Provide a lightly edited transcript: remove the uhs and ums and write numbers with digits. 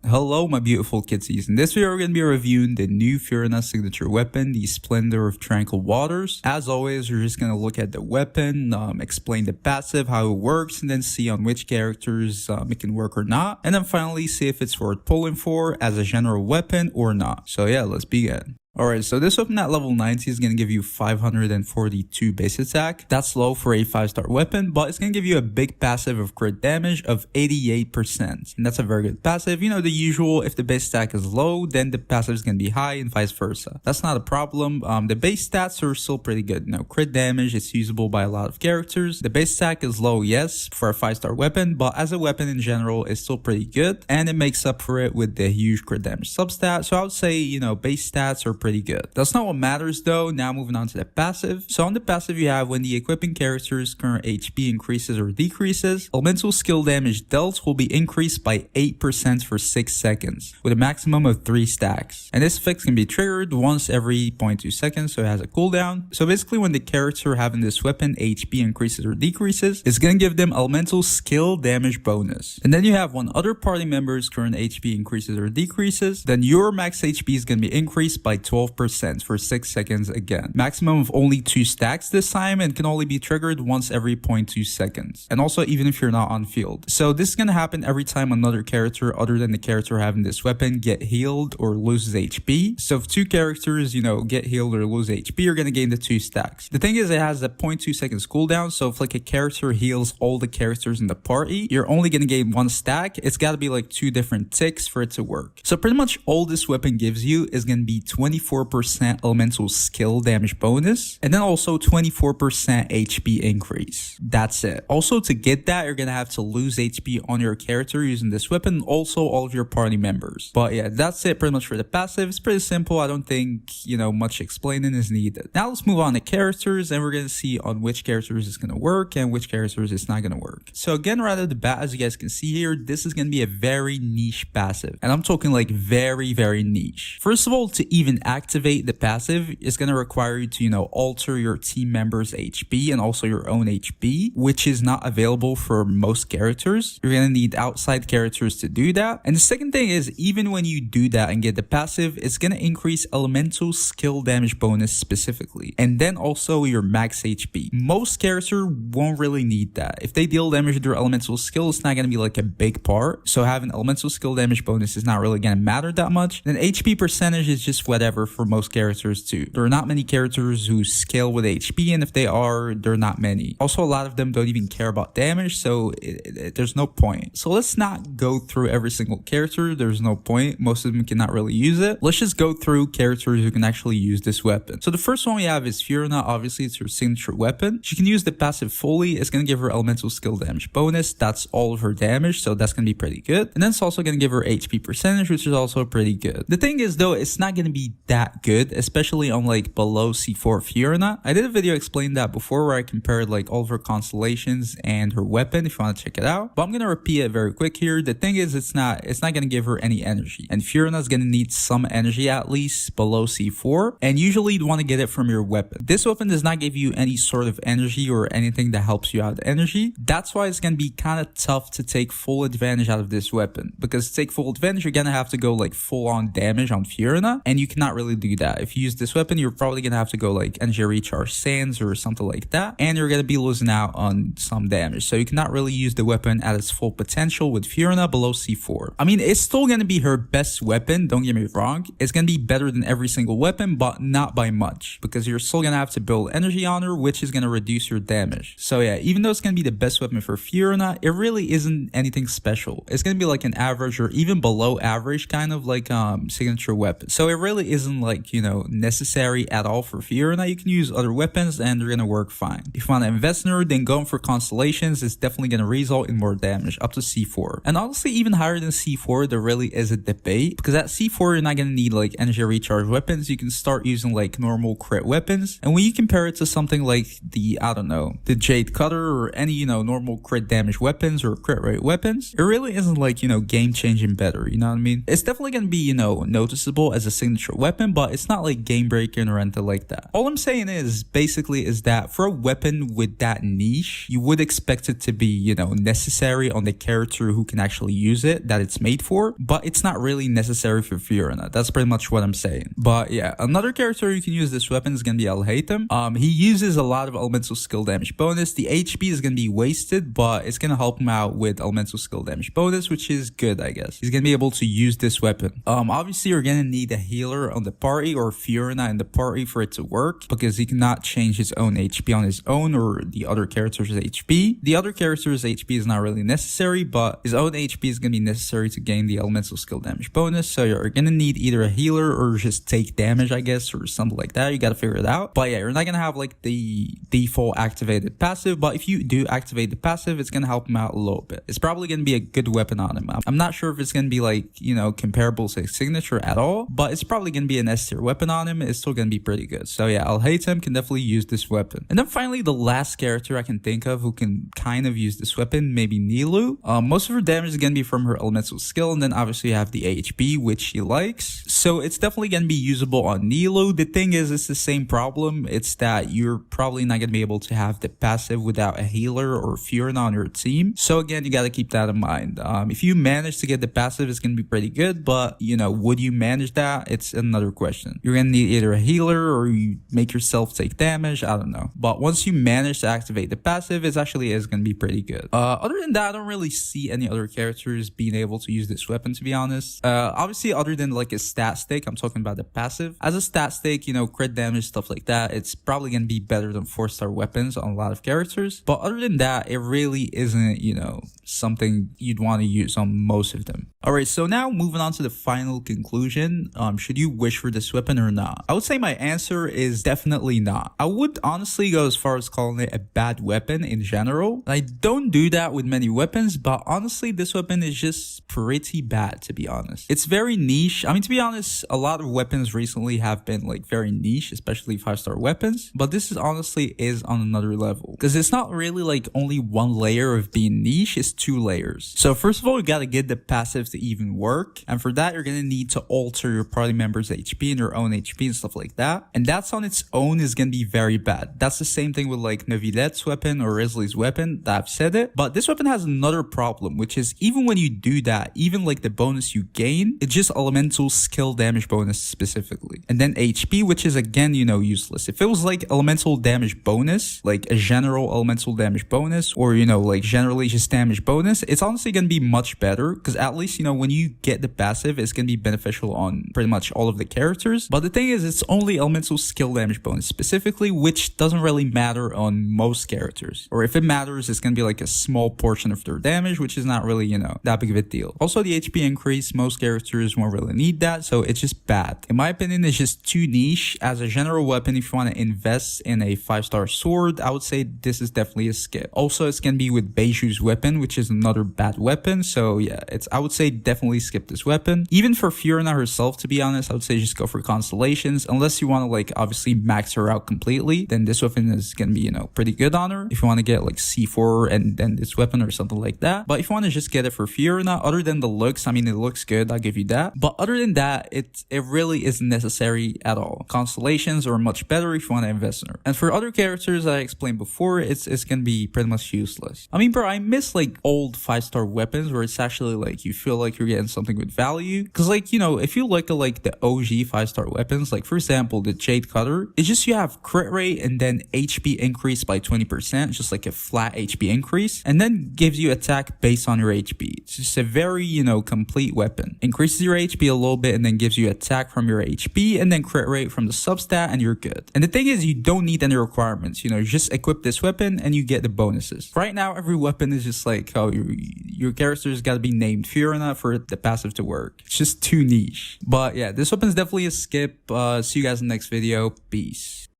Hello my beautiful kitsies, in this video we're going to be reviewing the new Furina signature weapon, the Splendor of Tranquil Waters. As always, we're just going to look at the weapon, explain the passive, how it works, and then see on which characters it can work or not. And then finally see if it's worth pulling for as a general weapon or not. So yeah, let's begin. Alright, so this weapon at level 90 is going to give you 542 base attack. That's low for a 5-star weapon, but it's going to give you a big passive of crit damage of 88%. And that's a very good passive. You know, the usual, if the base attack is low, then the passive is going to be high and vice versa. That's not a problem. The base stats are still pretty good. You know, crit damage is usable by a lot of characters. The base attack is low, yes, for a 5-star weapon, but as a weapon in general, it's still pretty good. And it makes up for it with the huge crit damage substat. So I would say, you know, base stats are pretty good. That's not what matters though. Now moving on to the passive. So on the passive you have when the equipping character's current HP increases or decreases, elemental skill damage dealt will be increased by 8% for 6 seconds with a maximum of 3 stacks. And this effect can be triggered once every 0.2 seconds, so it has a cooldown. So basically when the character having this weapon HP increases or decreases, it's going to give them elemental skill damage bonus. And then you have when other party members' current HP increases or decreases, then your max HP is going to be increased by 12% for 6 seconds again. Maximum of only 2 stacks this time and can only be triggered once every 0.2 seconds. And also even if you're not on field. So this is going to happen every time another character other than the character having this weapon get healed or loses HP. So if 2 characters, you know, get healed or lose HP, you're going to gain the 2 stacks. The thing is it has a 0.2 seconds cooldown. So if like a character heals all the characters in the party, you're only going to gain 1 stack. It's got to be like 2 different ticks for it to work. So pretty much all this weapon gives you is going to be 24% elemental skill damage bonus, and then also 24% HP increase. That's it. Also, to get that, you're gonna have to lose HP on your character using this weapon, also all of your party members. But yeah, that's it pretty much for the passive. It's pretty simple. I don't think, you know, much explaining is needed. Now let's move on to characters, and we're gonna see on which characters it's gonna work and which characters it's not gonna work. So again, right off the bat, as you guys can see here, this is gonna be a very niche passive, and I'm talking like very niche. First of all, to even activate the passive is going to require you to, you know, alter your team members' HP and also your own HP, which is not available for most characters. You're going to need outside characters to do that. And the second thing is, even when you do that and get the passive, it's going to increase elemental skill damage bonus specifically, and then also your max HP. Most characters won't really need that. If they deal damage with their elemental skill, it's not going to be like a big part. So having elemental skill damage bonus is not really going to matter that much. Then HP percentage is just whatever for most characters too. There are not many characters who scale with HP, and if they are, they're not many. Also, a lot of them don't even care about damage, so there's no point. So let's not go through every single character. There's no point. Most of them cannot really use it. Let's just go through characters who can actually use this weapon. So the first one we have is Furina. Obviously, it's her signature weapon. She can use the passive fully. It's going to give her elemental skill damage bonus. That's all of her damage, so that's going to be pretty good. And then it's also going to give her HP percentage, which is also pretty good. The thing is, though, it's not going to be that good, especially on like below C4 Furina. I did a video explaining that before where I compared like all of her constellations and her weapon if you want to check it out. But I'm going to repeat it very quick here. The thing is, it's not going to give her any energy. And Furina is going to need some energy at least below C4. And usually you'd want to get it from your weapon. This weapon does not give you any sort of energy or anything that helps you out energy. That's why it's going to be kind of tough to take full advantage out of this weapon. Because to take full advantage, you're going to have to go like full on damage on Furina. And you cannot really do that. If you use this weapon, you're probably going to have to go like energy recharge sands or something like that, and you're going to be losing out on some damage. So you cannot really use the weapon at its full potential with Furina below C4. I mean, it's still going to be her best weapon, don't get me wrong. It's going to be better than every single weapon, but not by much, because you're still going to have to build energy on her, which is going to reduce your damage. So yeah, even though it's going to be the best weapon for Furina, it really isn't anything special. It's going to be like an average or even below average kind of like signature weapon. So it really isn't like, you know, necessary at all for Furina. You can use other weapons and they're gonna work fine. If you want to invest in her, then going for constellations is definitely gonna result in more damage, up to C4. And honestly, even higher than C4, there really is a debate, because at C4 you're not gonna need like energy recharge weapons. You can start using like normal crit weapons, and when you compare it to something like the, I don't know, the Jade Cutter or any, you know, normal crit damage weapons or crit rate weapons, it really isn't like, you know, game changing better, you know what I mean? It's definitely gonna be, you know, noticeable as a signature weapon, weapon, but it's not like game breaking or anything like that. All I'm saying is basically is that for a weapon with that niche, you would expect it to be, you know, necessary on the character who can actually use it, that it's made for, but it's not really necessary for Furina. That's pretty much what I'm saying. But yeah, another character who can use this weapon is gonna be Al-Haytham. He uses a lot of elemental skill damage bonus. The HP is gonna be wasted, but it's gonna help him out with elemental skill damage bonus, which is good, I guess. He's gonna be able to use this weapon. Obviously you're gonna need a healer on the party or Furina in the party for it to work, because he cannot change his own HP on his own or the other character's HP. The other character's HP is not really necessary, but his own HP is gonna be necessary to gain the elemental skill damage bonus. So you're gonna need either a healer or just take damage, I guess, or something like that. You gotta figure it out. But yeah, you're not gonna have like the default activated passive, but if you do activate the passive, it's gonna help him out a little bit. It's probably gonna be a good weapon on him. I'm not sure if it's gonna be like, you know, comparable to signature at all, but it's probably gonna be an S tier weapon on him. It's still gonna be pretty good. So yeah, Al-Haytham can definitely use this weapon. And then finally, the last character I can think of who can kind of use this weapon, maybe Nilou. Most of her damage is gonna be from her elemental skill, and then obviously you have the HP, which she likes. So it's definitely gonna be usable on Nilou. The thing is, it's the same problem. It's that you're probably not gonna be able to have the passive without a healer or Furina on your team. So again, you gotta keep that in mind. If you manage to get the passive, it's gonna be pretty good, but you know, would you manage that? It's another question. You're gonna need either a healer or you make yourself take damage. I don't know. But once you manage to activate the passive, it actually is gonna be pretty good. Other than that, I don't really see any other characters being able to use this weapon, to be honest. Obviously, other than like a stat stake, I'm talking about the passive. As a stat stake, you know, crit damage, stuff like that, it's probably gonna be better than 4-star weapons on a lot of characters. But other than that, it really isn't, you know, something you'd want to use on most of them. Alright, so now moving on to the final conclusion. Should you wish for this weapon or not? I would say my answer is definitely not. I would honestly go as far as calling it a bad weapon in general. I don't do that with many weapons, but honestly, this weapon is just pretty bad, to be honest. It's very niche. I mean, to be honest, a lot of weapons recently have been like very niche, especially 5-star weapons, but this is honestly is on another level, because it's not really like only one layer of being niche, it's 2 layers. So first of all, you gotta get the passive to even work, and for that you're gonna need to alter your party members' HP and your own HP and stuff like that, and that's on its own is gonna be very bad. That's the same thing with like Nevilette's weapon or Risley's weapon, that I've said it. But this weapon has another problem, which is even when you do that, even like the bonus you gain, it's just elemental skill damage bonus specifically, and then HP, which is again, you know, useless. If it was like elemental damage bonus, like a general elemental damage bonus, or you know, like generally just damage bonus, it's honestly gonna be much better, because at least, you know, when you get the passive, it's gonna be beneficial on pretty much all of the characters. But the thing is, it's only elemental skill damage bonus specifically, which doesn't really matter on most characters, or if it matters, it's gonna be like a small portion of their damage, which is not really, you know, that big of a deal. Also, the HP increase, most characters won't really need that, so it's just bad. In my opinion, it's just too niche. As a general weapon, if you want to invest in a 5-star sword, I would say this is definitely a skip. Also, it's gonna be with Beiju's weapon, which is another bad weapon, so yeah, I would say definitely skip this weapon. Even for Furina herself, to be honest, I would say just go for constellations, unless you want to like obviously max her out completely, then this weapon is gonna be, you know, pretty good on her. If you want to get like C4 and then this weapon or something like that, but if you want to just get it for Furina, other than the looks, I mean, it looks good, I'll give you that, but other than that, it really isn't necessary at all. Constellations are much better if you want to invest in her. And for other characters that I explained before, it's gonna be pretty much useless. I mean, bro, I miss like old 5-star weapons where it's actually like you feel like you're getting something with value, because like, you know, if you look at like the OG 5-star weapons, like for example the Jade Cutter, it's just you have crit rate and then HP increase by 20%, just like a flat HP increase, and then gives you attack based on your HP. It's just a very, you know, complete weapon. Increases your HP a little bit and then gives you attack from your HP and then crit rate from the substat, and you're good. And the thing is, you don't need any requirements, you know, you just equip this weapon and you get the bonuses. Right now, every weapon is just like, oh, your character's got to be named Furina for the passive to work. It's just too niche. But yeah, this weapon is definitely a skip. See you guys in the next video. Peace.